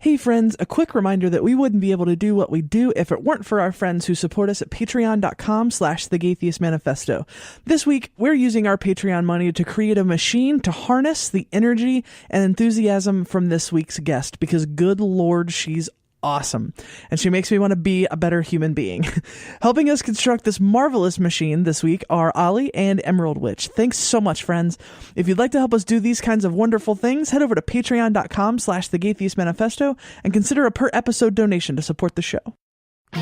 Hey friends, a quick reminder that we wouldn't be able to do what we do if it weren't for our friends who support us at patreon.com/thegaytheistmanifesto. This week, we're using our Patreon money to create a machine to harness the energy and enthusiasm from this week's guest, because good Lord, she's awesome. And she makes me want to be a better human being. Helping us construct this marvelous machine this week are Ollie and Emerald Witch. Thanks so much, friends. If you'd like to help us do these kinds of wonderful things, head over to patreon.com/thegaytheistmanifesto and consider a per episode donation to support the show.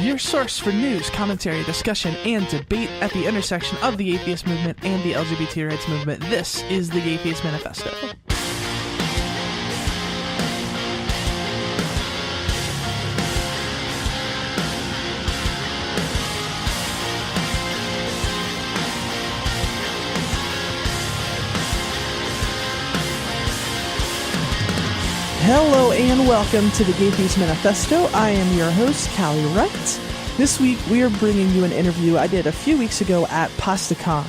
Your source for news, commentary, discussion, and debate at the intersection of the atheist movement and the LGBT rights movement. This is the Gay Theist Manifesto. Hello and welcome to the Gay Theist Manifesto. I am your host, Callie Wright. This week we are bringing you an interview I did a few weeks ago at PastaCon.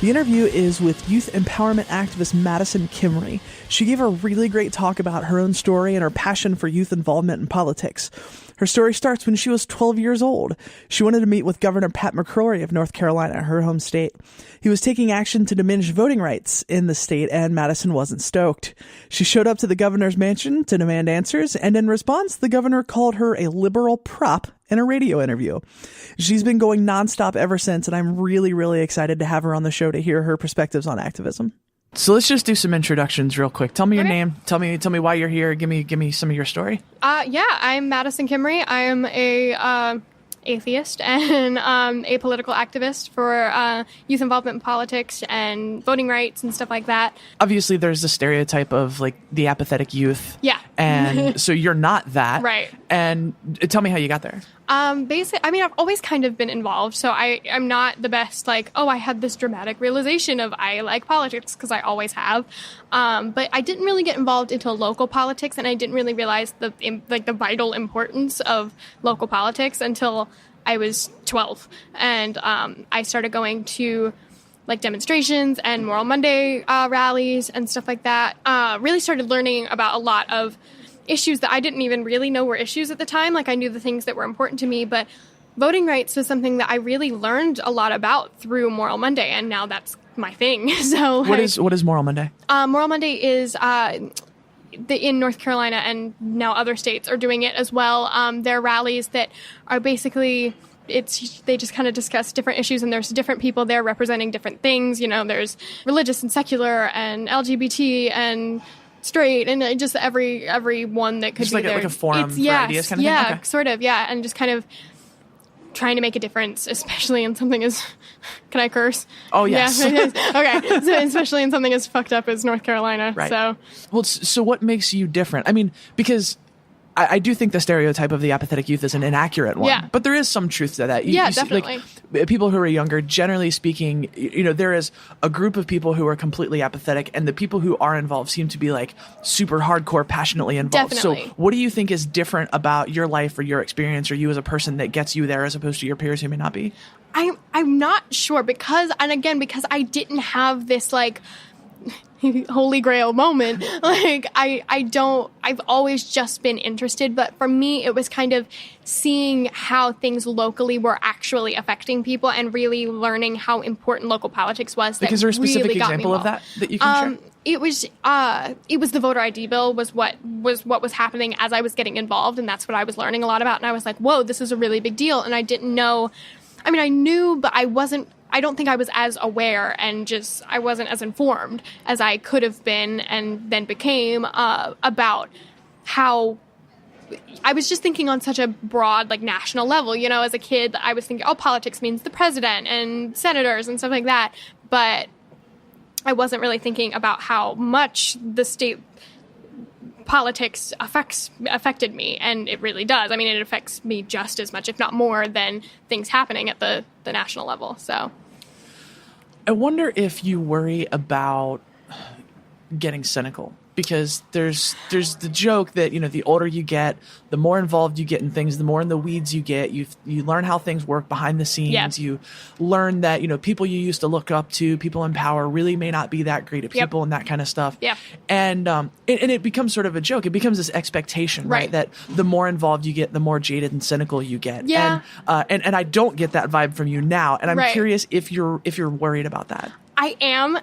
The interview is with youth empowerment activist Madison Kimrey. She gave a really great talk about her own story and her passion for youth involvement in politics. Her story starts when she was 12 years old. She wanted to meet with Governor Pat McCrory of North Carolina, her home state. He was taking action to diminish voting rights in the state, and Madison wasn't stoked. She showed up to the governor's mansion to demand answers, and in response, the governor called her a liberal prop in a radio interview. She's been going nonstop ever since, and I'm really, really excited to have her on the show to hear her perspectives on activism. So let's just do some introductions real quick. Tell me your name. Tell me why you're here. Give me some of your story. I'm Madison Kimrey. I am a atheist and a political activist for youth involvement in politics and voting rights and stuff like that. Obviously, there's the stereotype of like the apathetic youth. Yeah. And so you're not that. Right. And tell me how you got there. I've always kind of been involved, so I'm not the best, like, oh, I had this dramatic realization of I like politics, because I always have. But I didn't really get involved into local politics, and I didn't really realize the vital importance of local politics until I was 12. And I started going to like demonstrations and Moral Monday rallies and stuff like that. Really started learning about a lot of issues that I didn't even really know were issues at the time. Like, I knew the things that were important to me, but voting rights was something that I really learned a lot about through Moral Monday, and now that's my thing. So what is Moral Monday? Moral Monday is in North Carolina, and now other states are doing it as well. They're rallies that are basically, they just kind of discuss different issues, and there's different people there representing different things. You know, there's religious and secular and LGBT and straight, and just every one that could just be like there. Like a forum for ideas kind of thing? Yeah, okay. Sort of, yeah. And just kind of trying to make a difference, especially in something as... Can I curse? Oh, yes. Yeah. Okay. So especially in something as fucked up as North Carolina. Right. So. Well, so what makes you different? I mean, because I do think the stereotype of the apathetic youth is an inaccurate one. Yeah. But there is some truth to that. Definitely. Like, people who are younger, generally speaking, there is a group of people who are completely apathetic, and the people who are involved seem to be like super hardcore, passionately involved. Definitely. So what do you think is different about your life or your experience or you as a person that gets you there as opposed to your peers who may not be? I'm not sure, because I didn't have this like holy grail moment. Like, I've always just been interested, but for me it was kind of seeing how things locally were actually affecting people and really learning how important local politics was. Like, is there a specific example of that you can share? It was the voter ID bill was what was happening as I was getting involved, and that's what I was learning a lot about, and I was like, whoa, this is a really big deal. And I didn't know, I mean, I knew, but I don't think I was as aware, and I wasn't as informed as I could have been and then became about how I was just thinking on such a broad, like, national level. You know, as a kid, I was thinking, oh, politics means the president and senators and stuff like that. But I wasn't really thinking about how much the state politics affected me, and it really does. I mean, it affects me just as much, if not more, than things happening at the national level. So I wonder if you worry about getting cynical because there's the joke that, you know, the older you get, the more involved you get in things, the more in the weeds you get. You learn how things work behind the scenes. Yeah. You learn that, you know, people you used to look up to, people in power, really may not be that great at people and that kind of stuff. Yeah. And it becomes sort of a joke. It becomes this expectation, right? That the more involved you get, the more jaded and cynical you get. Yeah. And I don't get that vibe from you now. And I'm curious if you're worried about that. I am,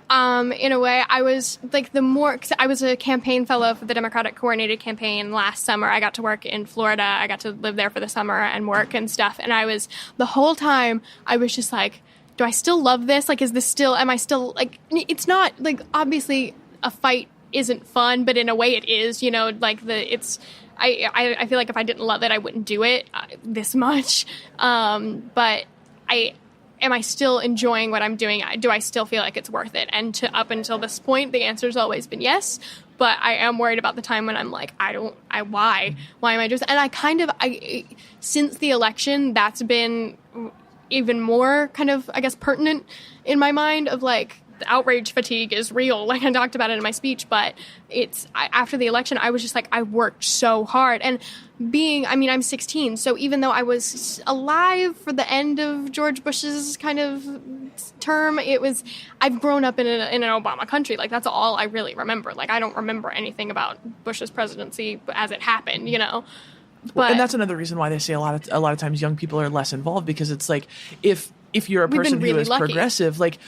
in a way. I was like cause I was a campaign fellow for the Democratic Coordinated Campaign last summer. I got to work in Florida. I got to live there for the summer and work and stuff. And the whole time I was just like, do I still love this? Like, am I still like, it's not like, obviously a fight isn't fun, but in a way it is, you know, like I feel like if I didn't love it, I wouldn't do it this much. But am I still enjoying what I'm doing? Do I still feel like it's worth it? And up until this point, the answer's always been yes. But I am worried about the time when I'm like, why am I just? And since the election, that's been even more kind of, I guess, pertinent in my mind of like, the outrage fatigue is real. Like I talked about it in my speech, but after the election, I was just like, I worked so hard. And I'm 16. So even though I was alive for the end of George Bush's kind of term, I've grown up in an Obama country. Like that's all I really remember. Like I don't remember anything about Bush's presidency as it happened, you know? And that's another reason why they say a lot of times young people are less involved, because it's like, if you're a person who is progressive, like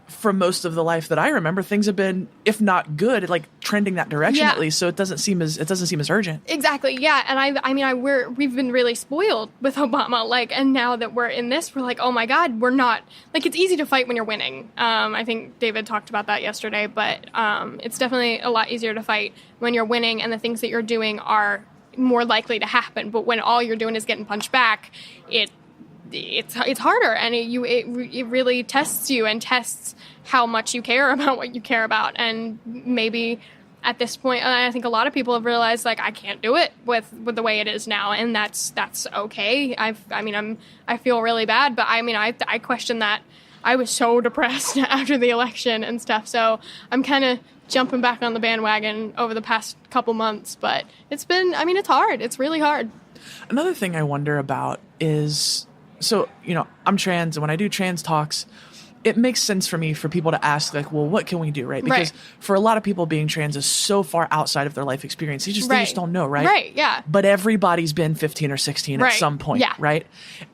for most of the life that I remember, things have been, if not good, like trending that direction at least. So it doesn't seem as urgent. Exactly. Yeah. And we've been really spoiled with Obama. Like, and now that we're in this, we're like, oh my God, we're not like, it's easy to fight when you're winning. I think David talked about that yesterday, but it's definitely a lot easier to fight when you're winning and the things that you're doing are more likely to happen. But when all you're doing is getting punched back, it's harder, and it really tests you and tests how much you care about what you care about. And maybe at this point, I think a lot of people have realized like I can't do it with the way it is now, and that's okay. I feel really bad, but I question that. I was so depressed after the election and stuff, so I'm kind of jumping back on the bandwagon over the past couple months. But it's hard. It's really hard. Another thing I wonder about is, so, you know, I'm trans, and when I do trans talks, it makes sense for me for people to ask, like, well, what can we do, right? Because for a lot of people, being trans is so far outside of their life experience. They just don't know, right? Right, yeah. But everybody's been 15 or 16 at some point, right?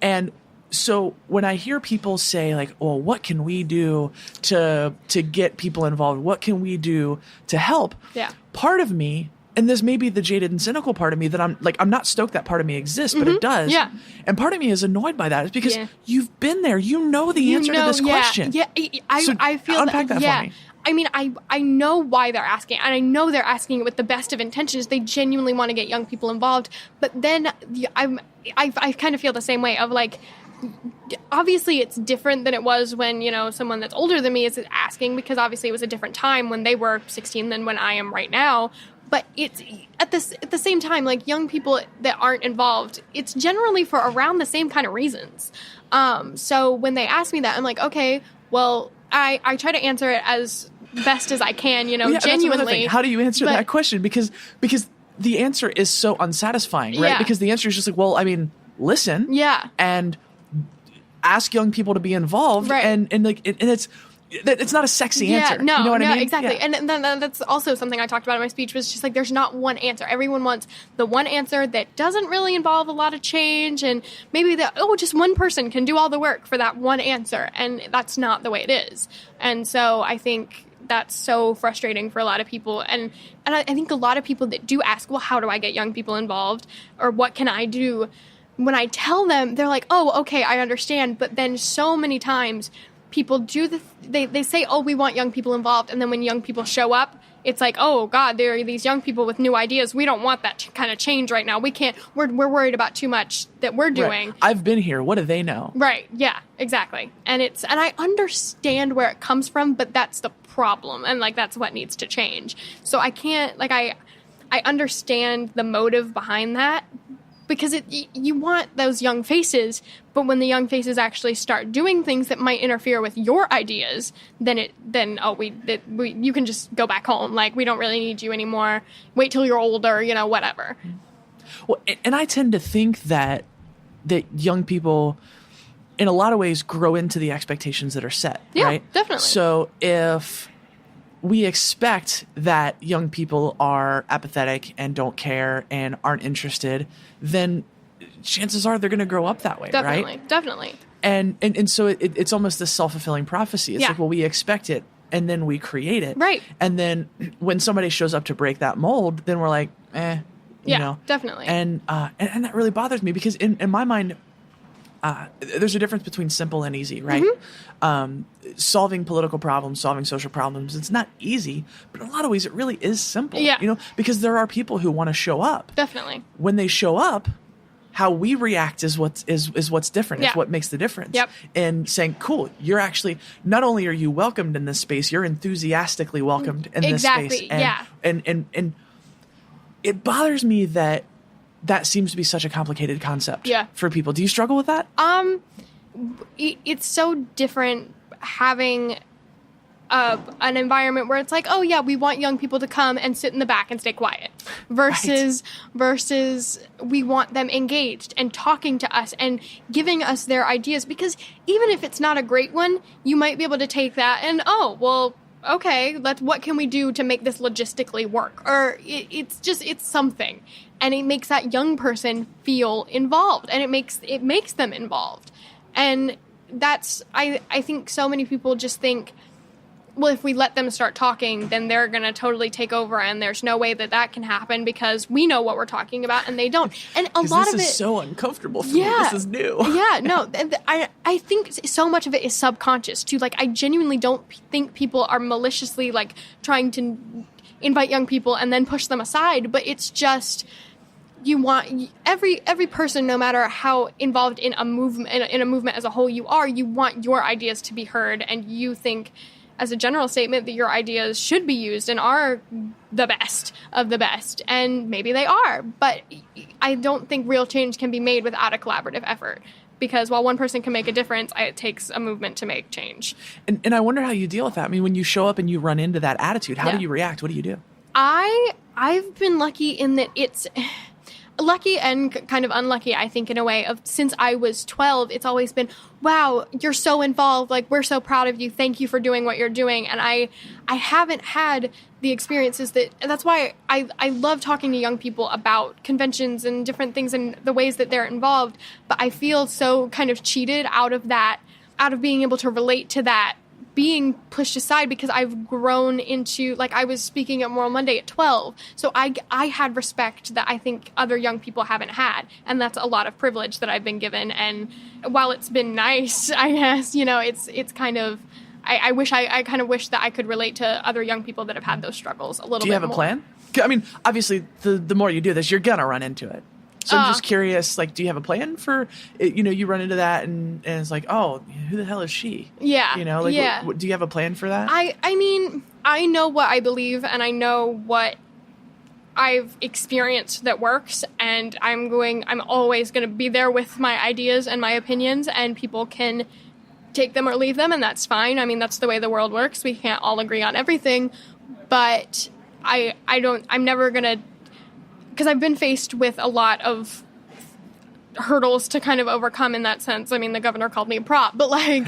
And so when I hear people say, like, well, what can we do to get people involved? What can we do to help? Yeah. Part of me, and this may be the jaded and cynical part of me, that I'm not stoked that part of me exists, but it does. Yeah. And part of me is annoyed by that. It's because you've been there. You know the answer to this question. Yeah. I feel unpack that for me. I mean, I know why they're asking, and I know they're asking it with the best of intentions. They genuinely want to get young people involved. But then I kind of feel the same way of like, obviously it's different than it was when, you know, someone that's older than me is asking, because obviously it was a different time when they were 16 than when I am right now. But it's at the same time, like young people that aren't involved, it's generally for around the same kind of reasons. So when they ask me that, I'm like, okay, well, I try to answer it as best as I can, you know, genuinely. How do you answer that question? Because the answer is so unsatisfying, right? Because the answer is just like, well, I mean, listen, and ask young people to be involved, and it's not a sexy answer. No, you know what I mean? Exactly. Yeah. And then that's also something I talked about in my speech, was just like, there's not one answer. Everyone wants the one answer that doesn't really involve a lot of change, and maybe just one person can do all the work for that one answer. And that's not the way it is. And so I think that's so frustrating for a lot of people. And I think a lot of people that do ask, well, how do I get young people involved? Or what can I do? When I tell them, they're like, oh, okay, I understand. But then so many times people do they say, oh, we want young people involved. And then when young people show up, it's like, oh God, there are these young people with new ideas. We don't want that kind of change right now. We can't, we're worried about too much that we're doing. Right. I've been here. What do they know? Right. Yeah, exactly. And I understand where it comes from, but that's the problem. And like, that's what needs to change. So I can't, like, I understand the motive behind that, because you want those young faces, but when the young faces actually start doing things that might interfere with your ideas, then you can just go back home. Like, we don't really need you anymore. Wait till you're older, whatever. Well, and I tend to think that young people, in a lot of ways, grow into the expectations that are set. Yeah, right? Definitely. So if we expect that young people are apathetic and don't care and aren't interested, then chances are they're going to grow up that way, right? Definitely. And so it's almost this self-fulfilling prophecy. It's like, well, we expect it and then we create it. Right. And then when somebody shows up to break that mold, then we're like, you know? Definitely. And that really bothers me because in my mind, there's a difference between simple and easy, right? Solving political problems, solving social problems, it's not easy, but in a lot of ways it really is simple, because there are people who want to show up. Definitely. When they show up, how we react is what's different. It's what makes the difference. Yep. And saying, cool, you're actually, not only are you welcomed in this space, you're enthusiastically welcomed in this space. And it bothers me that seems to be such a complicated concept for people. Do you struggle with that? It's so different having an environment where it's like, oh yeah, we want young people to come and sit in the back and stay quiet, versus we want them engaged and talking to us and giving us their ideas, because even if it's not a great one, you might be able to take that and, oh, well, okay, what can we do to make this logistically work? Or it's something. And it makes that young person feel involved, and it makes them involved. And that's, I think so many people just think, well, if we let them start talking, then they're going to totally take over, and there's no way that can happen because we know what we're talking about and they don't. And a lot of it is so uncomfortable for me. This is new. No, I think so much of it is subconscious too. Like, I genuinely don't think people are maliciously like trying to invite young people and then push them aside, but it's just, you want every person, no matter how involved in a movement as a whole you are, you want your ideas to be heard, and you think, as a general statement, that your ideas should be used and are the best of the best. And maybe they are, but I don't think real change can be made without a collaborative effort. Because while one person can make a difference, it takes a movement to make change. And I wonder how you deal with that. I mean, when you show up and you run into that attitude, how do you react? What do you do? I've been lucky in that it's... lucky and kind of unlucky, I think, in a way, of since I was 12, it's always been, wow, you're so involved. Like, we're so proud of you. Thank you for doing what you're doing. And I haven't had the experiences that's why I love talking to young people about conventions and different things and the ways that they're involved. But I feel so kind of cheated out of being able to relate to that being pushed aside, because I've grown into, like, I was speaking at Moral Monday at 12. So I had respect that I think other young people haven't had. And that's a lot of privilege that I've been given. And while it's been nice, I guess, it's kind of, I kind of wish that I could relate to other young people that have had those struggles a little bit more. Do you have a plan? I mean, obviously, the more you do this, you're going to run into it. So I'm just curious, like, do you have a plan for, you run into that and it's like, oh, who the hell is she? Yeah. Do you have a plan for that? I mean, I know what I believe and I know what I've experienced that works, and I'm always going to be there with my ideas and my opinions, and people can take them or leave them, and that's fine. I mean, that's the way the world works. We can't all agree on everything, but I'm never going to, because I've been faced with a lot of hurdles to kind of overcome in that sense. I mean, the governor called me a prop, but like,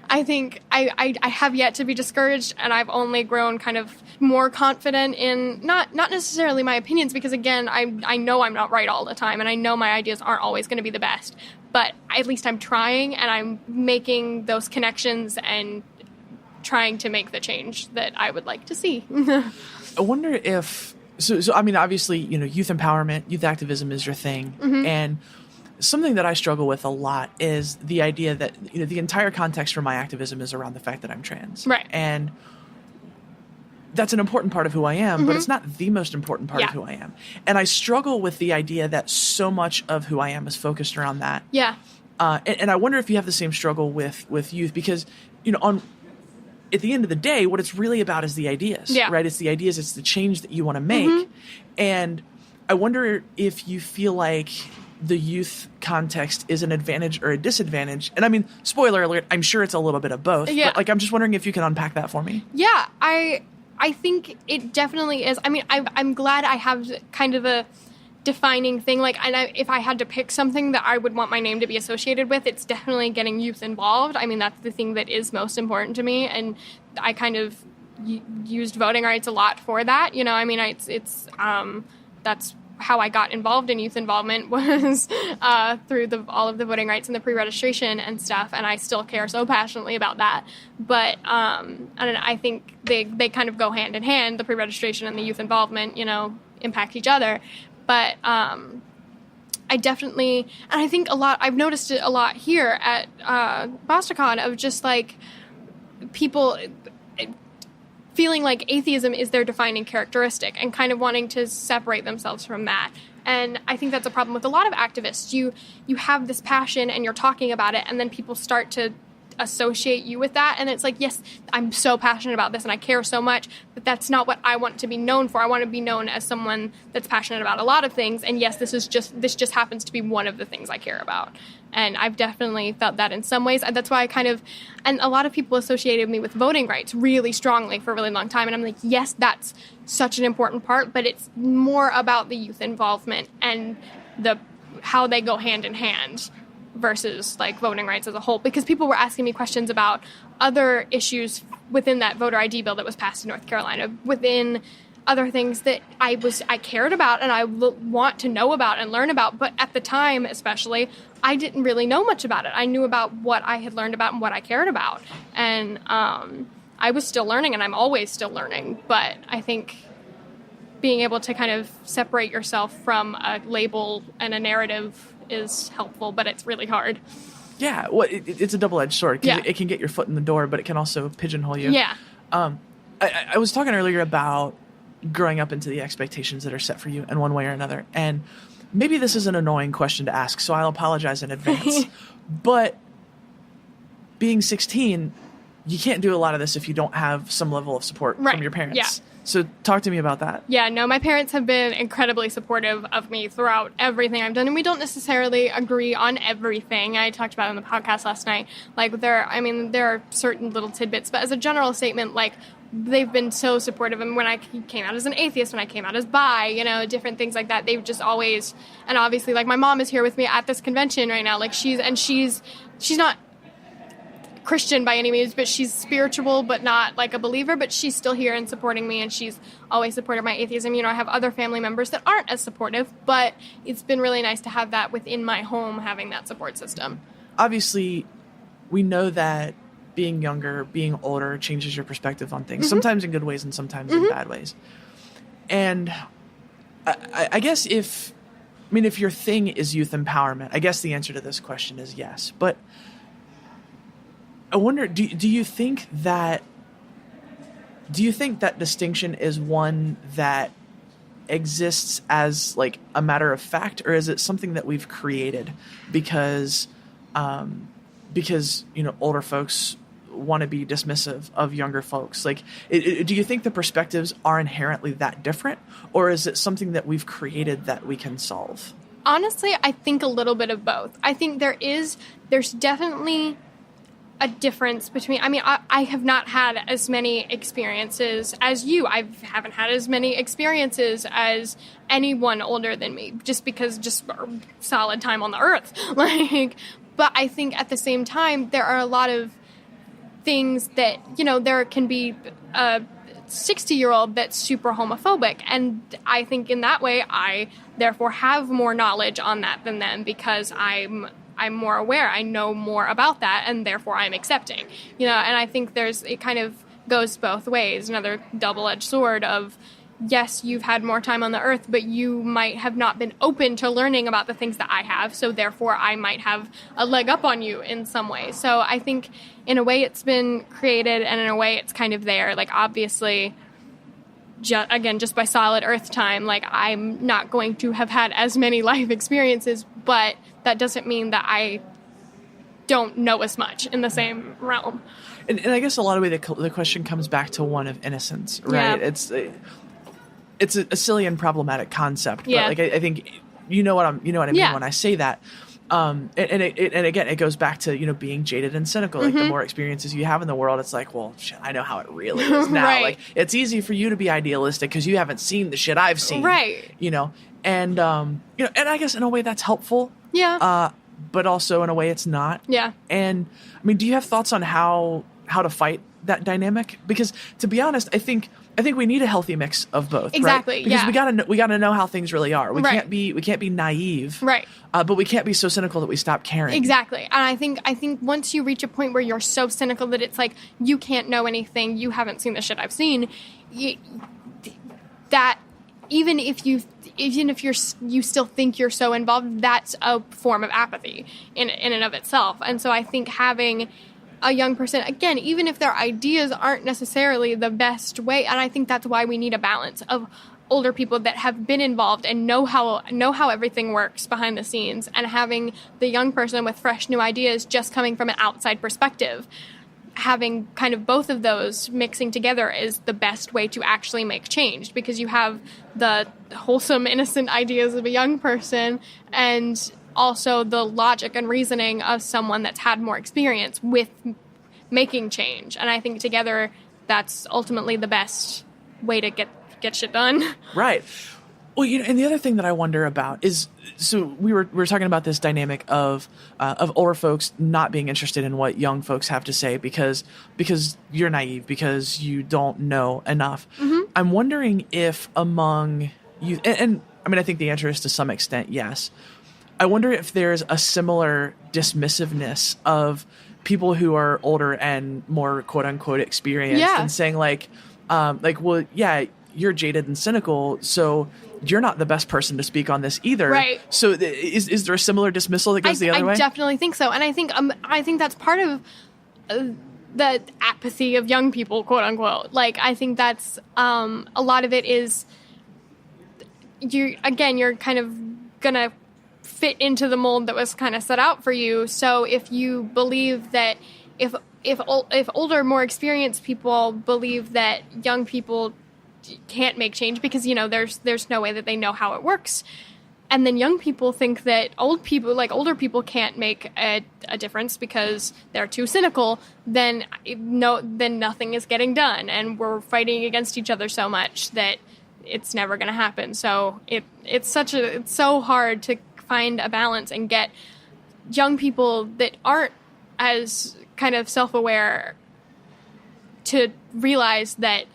I think I have yet to be discouraged, and I've only grown kind of more confident in not necessarily my opinions, because again, I know I'm not right all the time, and I know my ideas aren't always going to be the best, but at least I'm trying, and I'm making those connections and trying to make the change that I would like to see. I wonder if... So I mean, obviously, youth empowerment, youth activism is your thing. Mm-hmm. And something that I struggle with a lot is the idea that, the entire context for my activism is around the fact that I'm trans. Right. And that's an important part of who I am, but it's not the most important part of who I am. And I struggle with the idea that so much of who I am is focused around that. Yeah. And I wonder if you have the same struggle with youth, because, at the end of the day, what it's really about is the ideas, right? It's the ideas, it's the change that you want to make. Mm-hmm. And I wonder if you feel like the youth context is an advantage or a disadvantage. And I mean, spoiler alert, I'm sure it's a little bit of both. Yeah. But like, I'm just wondering if you can unpack that for me. Yeah, I think it definitely is. I mean, I'm glad I have kind of a defining thing. Like, and if I had to pick something that I would want my name to be associated with, it's definitely getting youth involved. I mean, that's the thing that is most important to me. And I kind of used voting rights a lot for that. You know, I mean, it's that's how I got involved in youth involvement was through all of the voting rights and the pre-registration and stuff, and I still care so passionately about that. But I think they kind of go hand in hand. The pre-registration and the youth involvement, you know, impact each other. But I definitely, and I think I've noticed it a lot here at BostonCon of just like people feeling like atheism is their defining characteristic and kind of wanting to separate themselves from that. And I think that's a problem with a lot of activists. You have this passion and you're talking about it, and then people start to associate you with that. And it's like, yes, I'm so passionate about this and I care so much, but that's not what I want to be known for. I want to be known as someone that's passionate about a lot of things. And yes, this just happens to be one of the things I care about. And I've definitely felt that in some ways. And that's why and a lot of people associated me with voting rights really strongly for a really long time. And I'm like, yes, that's such an important part, but it's more about the youth involvement and how they go hand in hand versus like voting rights as a whole. Because people were asking me questions about other issues within that voter ID bill that was passed in North Carolina, within other things that I cared about and I want to know about and learn about. But at the time, especially, I didn't really know much about it. I knew about what I had learned about and what I cared about. And I was still learning, and I'm always still learning. But I think being able to kind of separate yourself from a label and a narrative is helpful, but it's really hard. Yeah, well, it's a double-edged sword. 'Cause Yeah. it can get your foot in the door, but it can also pigeonhole you. Yeah. I was talking earlier about growing up into the expectations that are set for you in one way or another. And maybe this is an annoying question to ask, so I'll apologize in advance. But being 16, you can't do a lot of this if you don't have some level of support from your parents. Yeah. So talk to me about that. Yeah, no, my parents have been incredibly supportive of me throughout everything I've done, and we don't necessarily agree on everything. I talked about it on the podcast last night. Like, there are certain little tidbits, but as a general statement, like, they've been so supportive. And when I came out as an atheist, when I came out as bi, you know, different things like that, they've just always, and obviously, like, my mom is here with me at this convention right now. Like, she's not Christian by any means, but she's spiritual, but not like a believer, but she's still here and supporting me, and she's always supported my atheism. You know, I have other family members that aren't as supportive, but it's been really nice to have that within my home, having that support system. Obviously, we know that being younger, being older changes your perspective on things, sometimes in good ways and sometimes in bad ways. And I guess if your thing is youth empowerment, I guess the answer to this question is yes. But I wonder, do you think that distinction is one that exists as like a matter of fact, or is it something that we've created because you know, older folks want to be dismissive of younger folks? Like, do you think the perspectives are inherently that different, or is it something that we've created that we can solve? Honestly, I think a little bit of both. I think there's definitely a difference between, I have not had as many experiences as you. I haven't had as many experiences as anyone older than me, just because solid time on the earth. But I think at the same time, there are a lot of things that, you know, there can be a 60-year-old that's super homophobic. And I think in that way, I therefore have more knowledge on that than them, because I'm more aware. I know more about that, and therefore I'm accepting. You know, and I think it kind of goes both ways. Another double-edged sword of, yes, you've had more time on the earth, but you might have not been open to learning about the things that I have, so therefore I might have a leg up on you in some way. So I think in a way it's been created, and in a way it's kind of there. Like, obviously, just by solid earth time, like, I'm not going to have had as many life experiences, but that doesn't mean that I don't know as much in the same realm. And I guess a lot of way the question comes back to one of innocence, right? Yeah. it's a silly and problematic concept. Yeah. But like I think you know what I mean Yeah. when I say that. And again, it goes back to, being jaded and cynical. Like the more experiences you have in the world, it's like, well, shit, I know how it really is now. Right. Like it's easy for you to be idealistic because you haven't seen the shit I've seen. Right. And, and I guess in a way that's helpful. Yeah. But also in a way it's not. Yeah. And I mean, do you have thoughts on how to fight that dynamic? Because to be honest, I think we need a healthy mix of both. Exactly. Right? Because yeah. we gotta know how things really are. We Right. can't be naive. Right. But we can't be so cynical that we stop caring. Exactly. And I think once you reach a point where you're so cynical that it's like you can't know anything, you haven't seen the shit I've seen, that even if you still think you're so involved, that's a form of apathy in and of itself. And so I think having a young person, again, even if their ideas aren't necessarily the best way, and I think that's why we need a balance of older people that have been involved and know how everything works behind the scenes, and having the young person with fresh new ideas just coming from an outside perspective. Having kind of both of those mixing together is the best way to actually make change, because you have the wholesome, innocent ideas of a young person and also the logic and reasoning of someone that's had more experience with making change. And I think together that's ultimately the best way to get shit done. Right. Well, and the other thing that I wonder about is, so we were talking about this dynamic of older folks not being interested in what young folks have to say because you're naive, because you don't know enough. Mm-hmm. I'm wondering if among you, and I mean, I think the answer is to some extent yes. I wonder if there's a similar dismissiveness of people who are older and more quote unquote experienced, yeah. and saying well, yeah, you're jaded and cynical, so you're not the best person to speak on this either. Right. So is there a similar dismissal that goes the other way? I definitely think so. And I think that's part of the apathy of young people, quote unquote. Like, I think that's a lot of it is you're kind of gonna fit into the mold that was kind of set out for you. So if you believe that if older, more experienced people believe that young people can't make change because there's no way that they know how it works, and then young people think that older people can't make a difference because they're too cynical, then nothing is getting done, and we're fighting against each other so much that it's never going to happen. So it's so hard to find a balance and get young people that aren't as kind of self-aware to realize that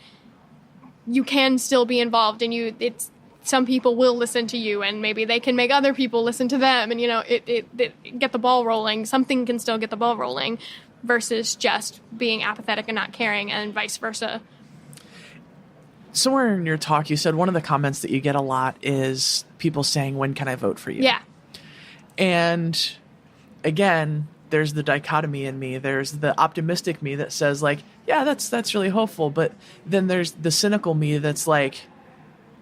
you can still be involved, and some people will listen to you, and maybe they can make other people listen to them, and get the ball rolling. Something can still get the ball rolling versus just being apathetic and not caring, and vice versa. Somewhere in your talk, you said one of the comments that you get a lot is people saying, "When can I vote for you?" Yeah. And again, there's the dichotomy in me. There's the optimistic me that says like, yeah, that's really hopeful. But then there's the cynical me that's like,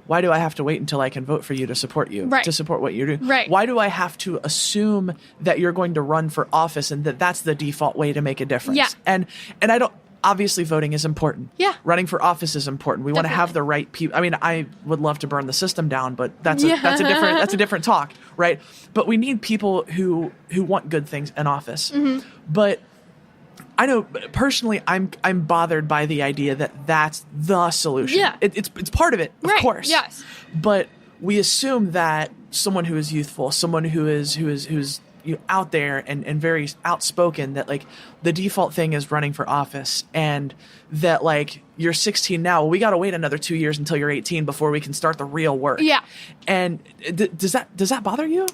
why do I have to wait until I can vote for you to support you, right. to support what you're doing? Right. Why do I have to assume that you're going to run for office and that's the default way to make a difference? Yeah. And I don't, obviously voting is important. Yeah. Running for office is important. We want to have the right people. I mean, I would love to burn the system down, but that's a different talk, right? But we need people who want good things in office. Mm-hmm. But I know personally, I'm bothered by the idea that that's the solution. Yeah. It's part of it, of right. course. Yes. But we assume that someone who is youthful, someone who's out there and very outspoken, that like the default thing is running for office, and that like you're 16 now, well, we got to wait another 2 years until you're 18 before we can start the real work. Yeah. And does that bother you?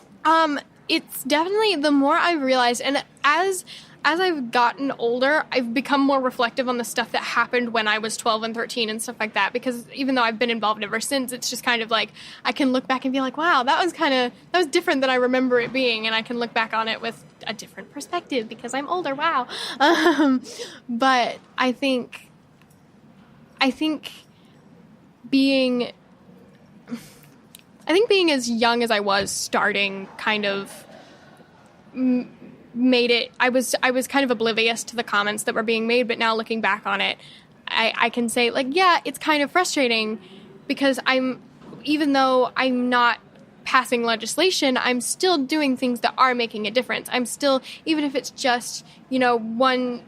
It's definitely, the more I've realized, and as I've gotten older, I've become more reflective on the stuff that happened when I was 12 and 13 and stuff like that, because even though I've been involved ever since, it's just kind of like, I can look back and be like, wow, that was different than I remember it being, and I can look back on it with a different perspective because I'm older, wow. But I think being as young as I was starting kind of made it, I was kind of oblivious to the comments that were being made, but now looking back on it, I can say like, yeah, it's kind of frustrating because even though I'm not passing legislation, I'm still doing things that are making a difference. I'm still, even if it's just, one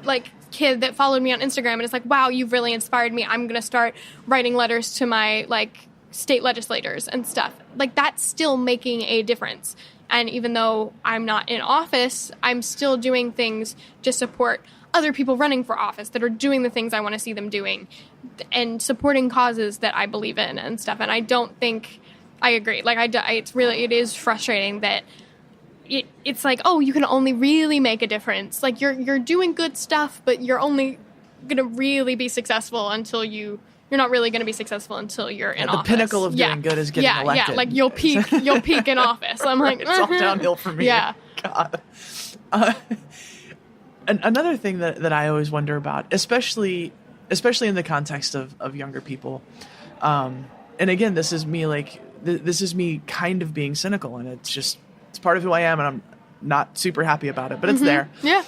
like kid that followed me on Instagram and it's like, wow, you've really inspired me. I'm going to start writing letters to my like state legislators and stuff. Like that's still making a difference. And even though I'm not in office, I'm still doing things to support other people running for office that are doing the things I want to see them doing and supporting causes that I believe in and stuff. And I don't think I agree. Like it is frustrating that it's like, oh, you can only really make a difference. Like you're doing good stuff, but you're only going to really be successful until you're not really going to be successful until you're in office. The pinnacle of doing good is getting elected. Yeah, like you'll peak in office. I'm like, it's all downhill for me. Yeah. God. Another thing that I always wonder about, especially in the context of younger people, and again, this is me kind of being cynical, and it's part of who I am, and I'm not super happy about it, but it's there. Yeah.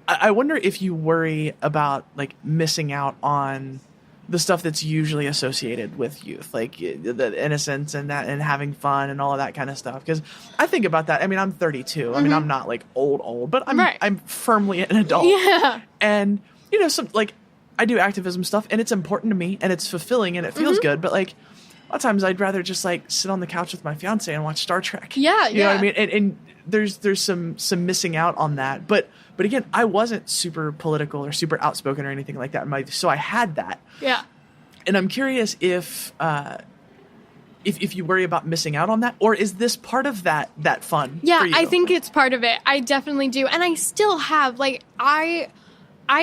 I wonder if you worry about like missing out on the stuff that's usually associated with youth, like the innocence and that, and having fun and all of that kind of stuff. Because I think about that. I mean, I'm 32. I mean, I'm not like old, but I'm firmly an adult. Yeah. And some like I do activism stuff, and it's important to me, and it's fulfilling, and it feels good. But like a lot of times, I'd rather just like sit on the couch with my fiance and watch Star Trek. Yeah, you know what I mean. And there's some missing out on that. But again, I wasn't super political or super outspoken or anything like that. So I had that. Yeah. And I'm curious if you worry about missing out on that, or is this part of that fun? Yeah, for you? I think it's part of it. I definitely do. And I still have, like, I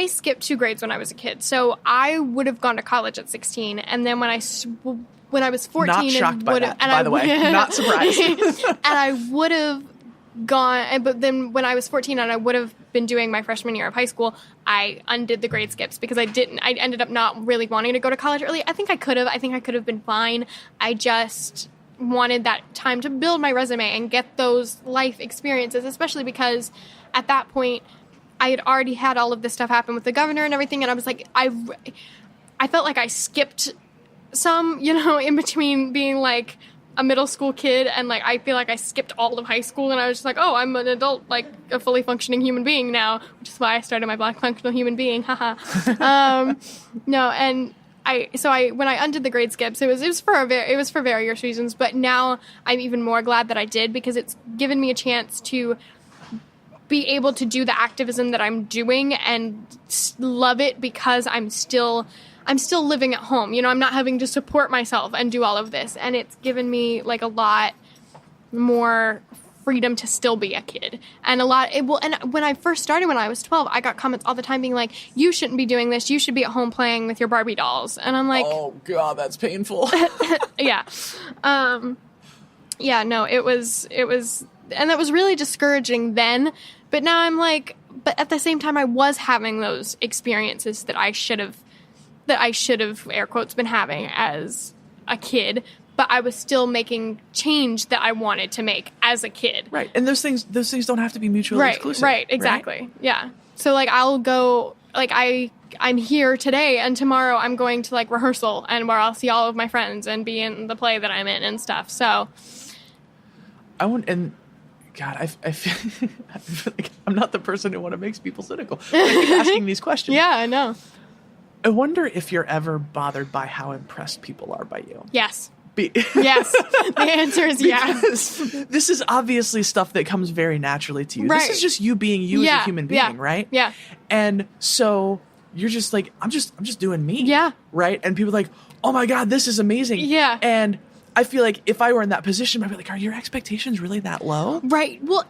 skipped 2 grades when I was a kid. So I would have gone to college at 16. And then when I was 14, not shocked by that, by the way. Not surprised. And I would have gone, but then when I was 14 and I would have been doing my freshman year of high school, I undid the grade skips because I ended up not really wanting to go to college early. I think I could have been fine. I just wanted that time to build my resume and get those life experiences, especially because at that point I had already had all of this stuff happen with the governor and everything. And I was like, I felt like I skipped some, in between being like a middle school kid, and like I feel like I skipped all of high school, and I was just like, oh, I'm an adult, like a fully functioning human being now, which is why I started my Black Functional Human Being, haha. No, and when I undid the grade skips, it was for various reasons, but now I'm even more glad that I did, because it's given me a chance to be able to do the activism that I'm doing and love it, because I'm still living at home. I'm not having to support myself and do all of this. And it's given me like a lot more freedom to still be a kid. And and when I first started, when I was 12, I got comments all the time being like, you shouldn't be doing this. You should be at home playing with your Barbie dolls. And I'm like, oh God, that's painful. Yeah. Yeah, no, it was, and that was really discouraging then. But now I'm like, but at the same time, I was having those experiences that I should have, air quotes, been having as a kid, but I was still making change that I wanted to make as a kid. Right. And those things don't have to be mutually exclusive. Right, exactly. Right? Yeah. So like I'll go, like I'm here today, and tomorrow I'm going to like rehearsal, and where I'll see all of my friends and be in the play that I'm in and stuff. So God, I feel like I'm not the person who makes people cynical. I keep asking these questions. Yeah, I know. I wonder if you're ever bothered by how impressed people are by you. Yes. Yes. The answer is yes. This is obviously stuff that comes very naturally to you. Right. This is just you being you as a human being, right? Yeah. And so you're just like, I'm just doing me. Yeah. Right? And people are like, oh my God, this is amazing. Yeah. And I feel like if I were in that position, I'd be like, are your expectations really that low? Right. Well,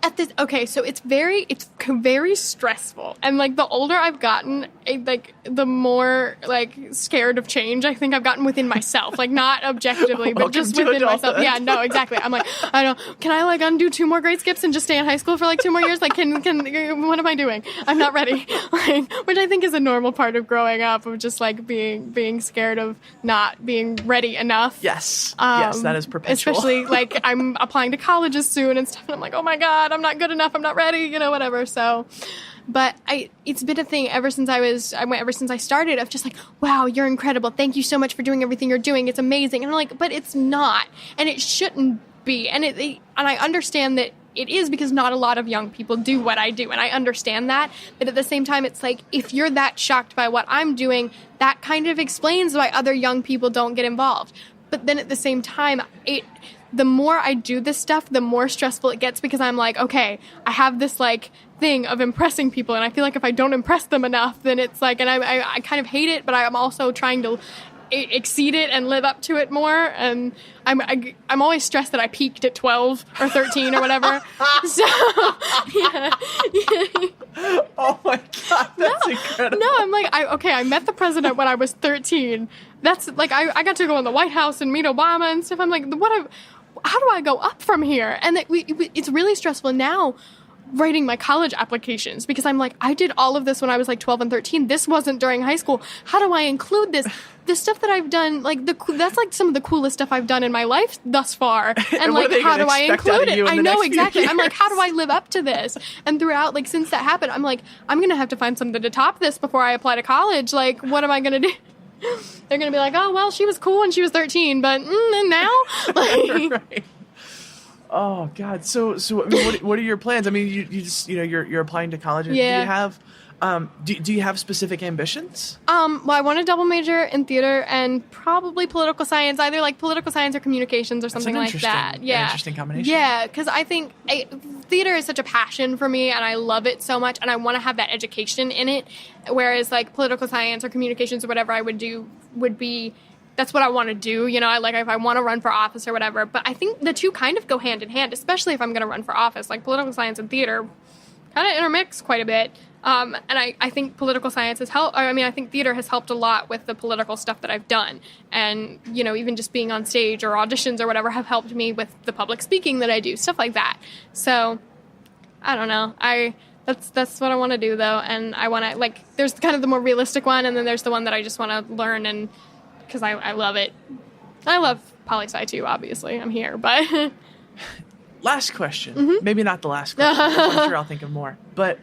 so it's very stressful. And like the older I've gotten, like the more like scared of change I think I've gotten within myself. Like not objectively, but just within myself. Yeah, no, exactly. I'm like, I don't know, can I like undo 2 more grade skips and just stay in high school for like 2 more years? Like can what am I doing? I'm not ready. Like, which I think is a normal part of growing up, of just like being scared of not being ready enough. Yes. Yes. that is perpetual. Especially like I'm applying to colleges soon and stuff. And I'm like, oh my God, I'm not good enough. I'm not ready, whatever. So, but it's been a thing ever since ever since I started of just like, wow, you're incredible. Thank you so much for doing everything you're doing. It's amazing. And I'm like, but it's not, and it shouldn't be. And and I understand that it is because not a lot of young people do what I do. And I understand that. But at the same time, it's like, if you're that shocked by what I'm doing, that kind of explains why other young people don't get involved. But then at the same time, the more I do this stuff, the more stressful it gets because I'm like, okay, I have this like thing of impressing people. And I feel like if I don't impress them enough, then it's like, and I kind of hate it, but I'm also trying to exceed it and live up to it more. And I'm always stressed that I peaked at 12 or 13 or whatever. So, yeah. Oh my God, that's incredible. No, I'm like, I met the president when I was 13. That's like, I got to go in the White House and meet Obama and stuff. I'm like, how do I go up from here? And it's really stressful now writing my college applications because I'm like, I did all of this when I was like 12 and 13. This wasn't during high school. How do I include this? The stuff that I've done, like that's like some of the coolest stuff I've done in my life thus far. And like, how do I include it? I know exactly. I'm like, how do I live up to this? And throughout, like, since that happened, I'm like, I'm going to have to find something to top this before I apply to college. Like, what am I going to do? They're going to be like, oh, well, she was cool when she was 13, but and now? Like, right. Oh God. So I mean, what are your plans? I mean, you just, you're applying to college. Yeah. Do you have, do you have specific ambitions? Well, I want to double major in theater and probably political science, either like political science or communications or something like that. Yeah. Interesting combination. Yeah. Cause I think theater is such a passion for me and I love it so much and I want to have that education in it. Whereas like political science or communications or whatever I would do would be, that's what I want to do, like if I want to run for office or whatever. But I think the two kind of go hand in hand, especially if I'm going to run for office. Like political science and theater kind of intermix quite a bit. And I think political science has helped. I mean, I think theater has helped a lot with the political stuff that I've done. And, even just being on stage or auditions or whatever have helped me with the public speaking that I do, stuff like that. So, I don't know. That's what I want to do, though. And I want to, like, there's kind of the more realistic one, and then there's the one that I just want to learn and because I love it. I love poli-sci too, obviously. I'm here, but... Last question. Maybe not the last question. I'm sure I'll think of more. But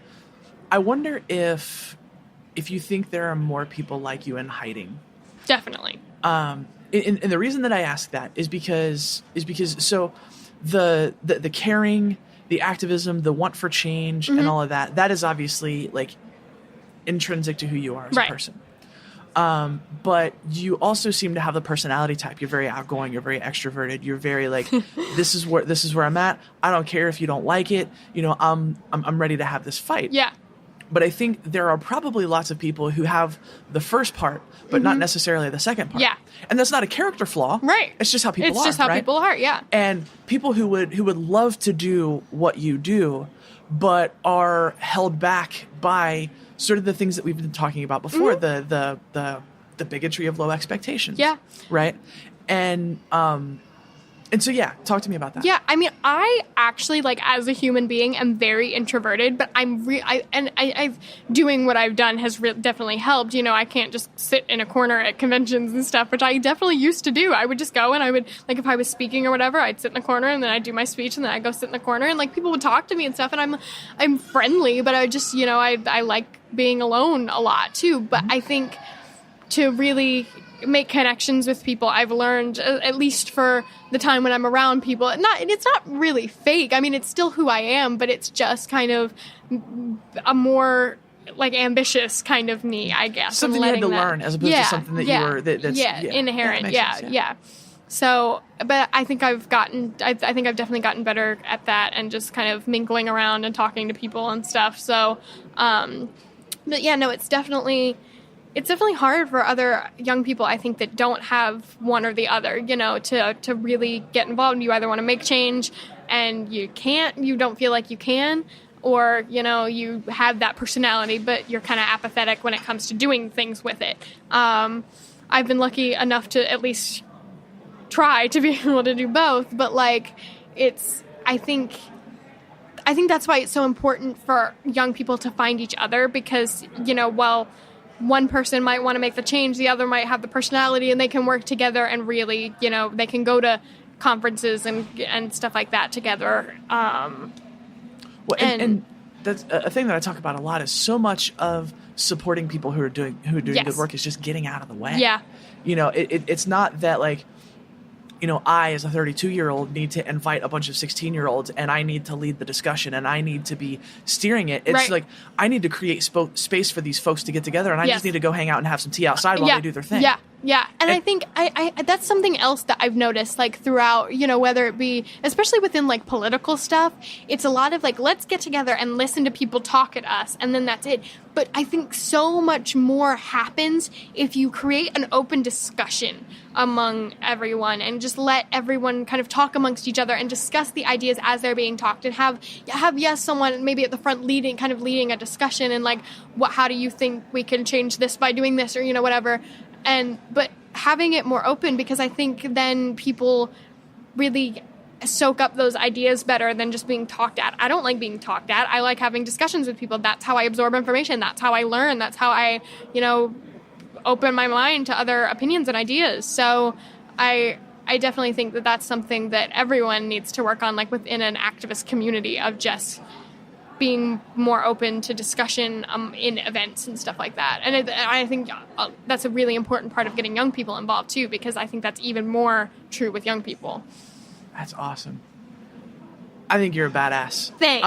I wonder if you think there are more people like you in hiding. Definitely. And the reason that I ask that is because so the caring, the activism, the want for change, and all of that is obviously like intrinsic to who you are as a person. But you also seem to have the personality type. You're very outgoing. You're very extroverted. You're very like, this is where I'm at. I don't care if you don't like it. I'm ready to have this fight. Yeah. But I think there are probably lots of people who have the first part, but not necessarily the second part. Yeah. And that's not a character flaw. Right. It's just how people are. It's just how right? people are. Yeah. And people who would love to do what you do, but are held back by sort of the things that we've been talking about before, the bigotry of low expectations. Yeah. Right. And so, yeah, talk to me about that. Yeah. I mean, I actually, like, as a human being, am very introverted, but I've doing what I've done has definitely helped. I can't just sit in a corner at conventions and stuff, which I definitely used to do. I would just go and I would, like, if I was speaking or whatever, I'd sit in the corner and then I'd do my speech and then I'd go sit in the corner and, like, people would talk to me and stuff. And I'm friendly, but I just, I like being alone a lot too. But I think to really make connections with people, I've learned, at least for the time when I'm around people, it's not really fake. I mean, it's still who I am, but it's just kind of a more like ambitious kind of me, I guess. Something you had to learn as opposed to something that you were that's inherent. Yeah. So, but I think I've definitely gotten better at that and just kind of mingling around and talking to people and stuff. So, but yeah, no, it's definitely hard for other young people, I think, that don't have one or the other, to really get involved. You either want to make change and you don't feel like you can, or, you have that personality, but you're kind of apathetic when it comes to doing things with it. I've been lucky enough to at least try to be able to do both, but like, I think that's why it's so important for young people to find each other because, while one person might want to make the change, the other might have the personality, and they can work together and really, they can go to conferences and stuff like that together. Well, and that's a thing that I talk about a lot is so much of supporting people who are doing yes. good work is just getting out of the way. Yeah. It's not that like, I as a 32-year-old need to invite a bunch of 16-year-olds and I need to lead the discussion and I need to be steering it. It's right. like I need to create space for these folks to get together and I yes. just need to go hang out and have some tea outside while they do their thing. Yeah. Yeah. And I think I that's something else that I've noticed, like throughout, whether it be, especially within like political stuff, it's a lot of like, let's get together and listen to people talk at us. And then that's it. But I think so much more happens if you create an open discussion among everyone and just let everyone kind of talk amongst each other and discuss the ideas as they're being talked and have someone maybe at the front leading a discussion and like, how do you think we can change this by doing this or, whatever. But having it more open, because I think then people really soak up those ideas better than just being talked at. I don't like being talked at. I like having discussions with people. That's how I absorb information. That's how I learn. That's how I, open my mind to other opinions and ideas. So I definitely think that that's something that everyone needs to work on, like within an activist community, of just being more open to discussion in events and stuff like that. And I think that's a really important part of getting young people involved too, because I think that's even more true with young people. That's awesome. I think you're a badass. Thanks.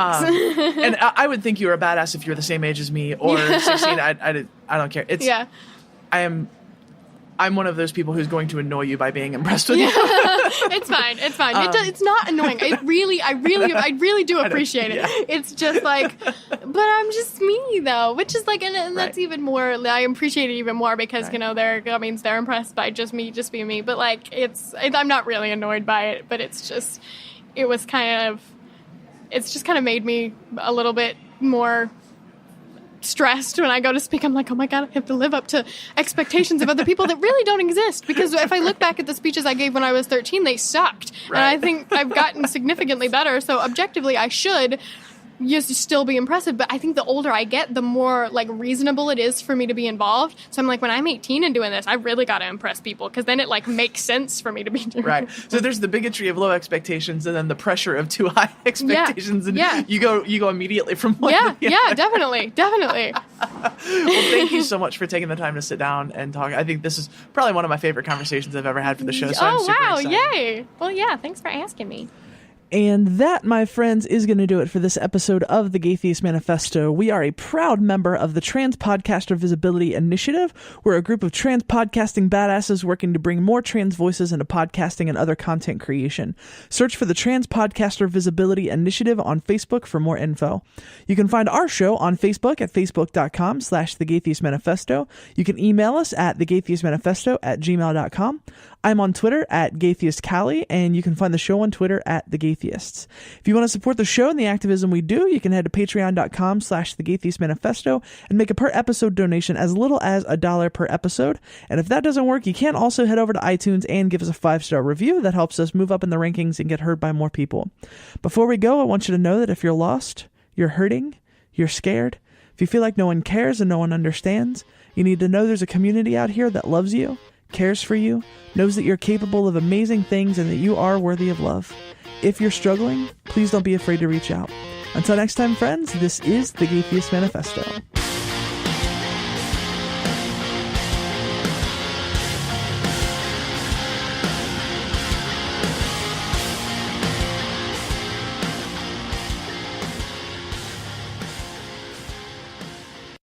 And I would think you were a badass if you were the same age as me or 16. I don't care. I'm one of those people who's going to annoy you by being impressed with you. It's fine. It's not annoying. I really do appreciate it. Yeah. It's just like, but I'm just me though, which is like, and that's right. Even more, I appreciate it even more because, right. That means they're impressed by just being me. But like, I'm not really annoyed by it, but it's just kind of made me a little bit more stressed when I go to speak. I'm like, oh my God, I have to live up to expectations of other people that really don't exist. Because if I look back at the speeches I gave when I was 13, they sucked. Right. And I think I've gotten significantly better. So objectively, I should still be impressive. But I think the older I get, the more like reasonable it is for me to be involved. So I'm like, when I'm 18 and doing this, I really got to impress people, because then it like makes sense for me to be doing right. So there's the bigotry of low expectations and then the pressure of too high expectations. And you go immediately from one to the other. Definitely. Well, thank you so much for taking the time to sit down and talk. I think this is probably one of my favorite conversations I've ever had for the show. So I'm super excited. Yay. Well, yeah, thanks for asking me. And that, my friends, is going to do it for this episode of the Gaytheist Manifesto. We are a proud member of the Trans Podcaster Visibility Initiative. We're a group of trans podcasting badasses working to bring more trans voices into podcasting and other content creation. Search for the Trans Podcaster Visibility Initiative on Facebook for more info. You can find our show on Facebook at facebook.com/The Gaytheist Manifesto. You can email us at thegaytheistmanifesto@gmail.com. I'm on Twitter at GaytheistCallie, and you can find the show on Twitter at The Gaytheists. If you want to support the show and the activism we do, you can head to patreon.com/The Gaytheist Manifesto and make a per episode donation as little as $1 per episode. And if that doesn't work, you can also head over to iTunes and give us a 5-star review. That helps us move up in the rankings and get heard by more people. Before we go, I want you to know that if you're lost, you're hurting, you're scared, if you feel like no one cares and no one understands, you need to know there's a community out here that loves you, cares for you, knows that you're capable of amazing things and that you are worthy of love. If you're struggling, please don't be afraid to reach out. Until next time, friends, this is the Gaytheist Manifesto.